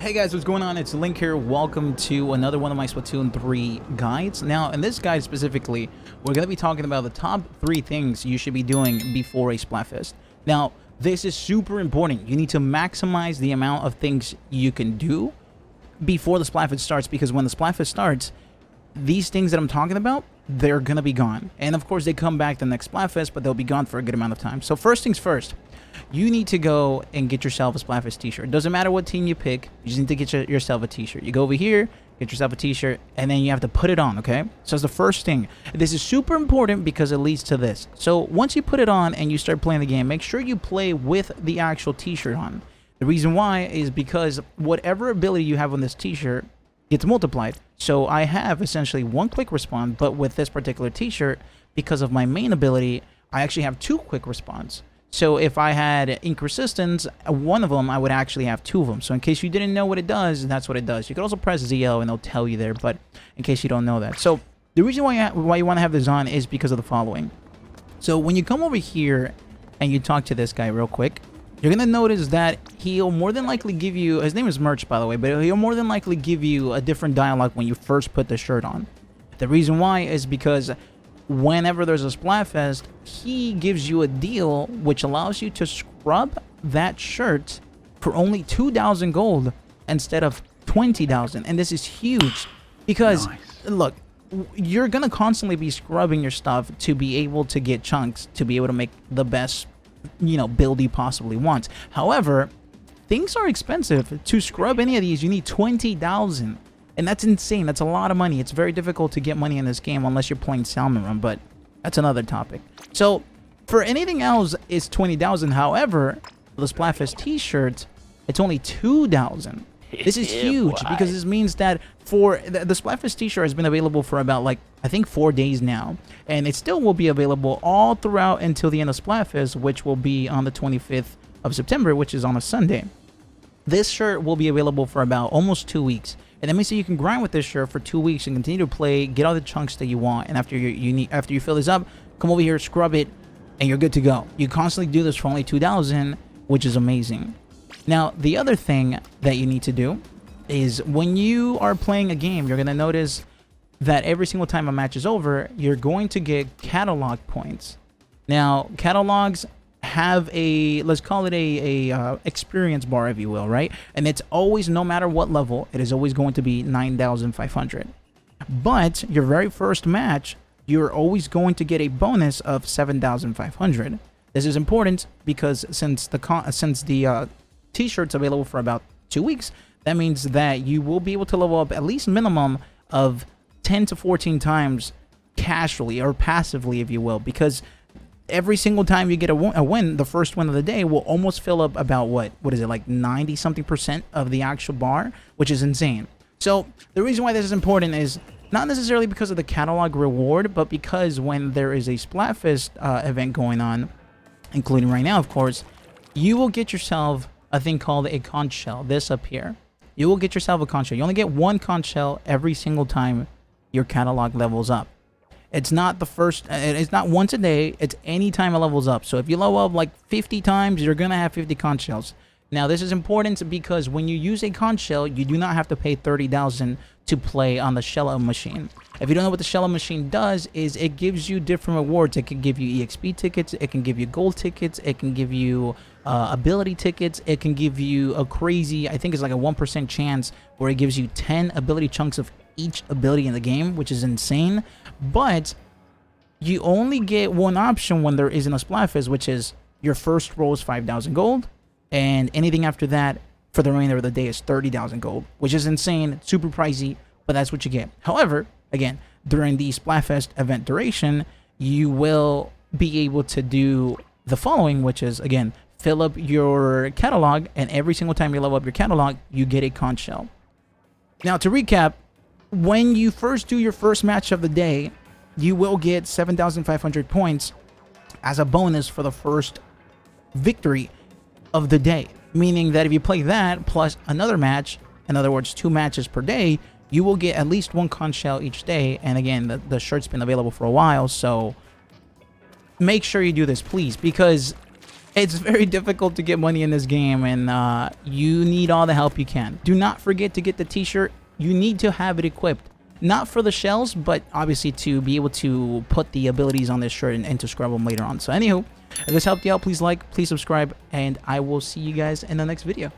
Hey guys, what's going on? It's Link here. Welcome to another one of my Splatoon 3 guides. Now, in this guide specifically, we're going to be talking about the top 3 things you should be doing before a Splatfest. Now, this is super important. You need to maximize the amount of things you can do before the Splatfest starts, because when the Splatfest starts, these things that I'm talking about, they're going to be gone. And of course, they come back the next Splatfest, but they'll be gone for a good amount of time. So first things first. You need to go and get yourself a Splatfest t-shirt. Doesn't matter what team you pick, you just need to get yourself a t-shirt. You go over here, get yourself a t-shirt, and then you have to put it on, okay? So that's the first thing. This is super important because it leads to this. So once you put it on and you start playing the game, make sure you play with the actual t-shirt on. The reason why is because whatever ability you have on this t-shirt gets multiplied. So I have essentially 1 quick respawn, but with this particular t-shirt, because of my main ability, I actually have 2 quick respawns. So if I had ink resistance, one of them, I would actually have 2 of them. So in case you didn't know what it does, that's what it does. You could also press ZO and they'll tell you there, but in case you don't know that. So the reason why you want to have this on is because of the following. So when you come over here and you talk to this guy real quick, you're going to notice that he'll more than likely give you, his name is Merch by the way, but he'll more than likely give you a different dialogue when you first put the shirt on. The reason why is because whenever there's a Splatfest, he gives you a deal which allows you to scrub that shirt for only 2,000 gold instead of 20,000. And this is huge because, look, you're going to constantly be scrubbing your stuff to be able to get chunks, to be able to make the best, build you possibly want. However, things are expensive. To scrub any of these, you need 20,000. And that's insane. That's a lot of money. It's very difficult to get money in this game unless you're playing Salmon Run, but that's another topic. So, for anything else, it's 20,000. However, for the Splatfest t-shirt, it's only 2,000. This is huge because this means that for the Splatfest t-shirt has been available for about, I think 4 days now. And it still will be available all throughout until the end of Splatfest, which will be on the 25th of September, which is on a Sunday. This shirt will be available for about almost 2 weeks. And that means that you can grind with this shirt for 2 weeks and continue to play, get all the chunks that you want. And after you fill this up, come over here, scrub it, and you're good to go. You constantly do this for only 2,000, which is amazing. Now, the other thing that you need to do is when you are playing a game, you're going to notice that every single time a match is over, you're going to get catalog points. Now, catalogs have a, let's call it a experience bar, if you will, right? And it's always, no matter what level, it is always going to be 9,500. But your very first match, you're always going to get a bonus of 7,500. This is important because since the t-shirt's available for about 2 weeks, that means that you will be able to level up at least minimum of 10 to 14 times casually or passively, if you will, because every single time you get a win, the first win of the day will almost fill up about what is it, like 90-something% of the actual bar, which is insane. So the reason why this is important is not necessarily because of the catalog reward, but because when there is a Splatfest event going on, including right now, of course, you will get yourself a thing called a conch shell. This up here, you will get yourself a conch shell. You only get 1 conch shell every single time your catalog levels up. It's not the first, it's not once a day, it's any time it levels up. So if you level up like 50 times, you're going to have 50 conch shells. Now, this is important because when you use a conch shell, you do not have to pay 30,000 to play on the shell machine. If you don't know what the shell machine does, is it gives you different rewards. It can give you EXP tickets, it can give you gold tickets, it can give you ability tickets, it can give you a crazy, I think it's like a 1% chance where it gives you 10 ability chunks of each ability in the game, which is insane. But you only get one option when there isn't a Splatfest, which is your first roll is 5,000 gold, and anything after that for the remainder of the day is 30,000 gold, which is insane, super pricey, but that's what you get. However, again, during the Splatfest event duration, you will be able to do the following, which is, again, fill up your catalog, and every single time you level up your catalog, you get a conch shell. Now, to recap, when you first do your first match of the day, you will get 7,500 points as a bonus for the first victory of the day. Meaning that if you play that plus another match, in other words, 2 matches per day, you will get at least 1 conch shell each day. And again, the shirt's been available for a while, so make sure you do this, please, because It's very difficult to get money in this game, and you need all the help you can. Do not forget to get the t-shirt. You need to have it equipped. Not for the shells, but obviously to be able to put the abilities on this shirt and to scrub them later on. So anywho, if this helped you out, please like, please subscribe, and I will see you guys in the next video.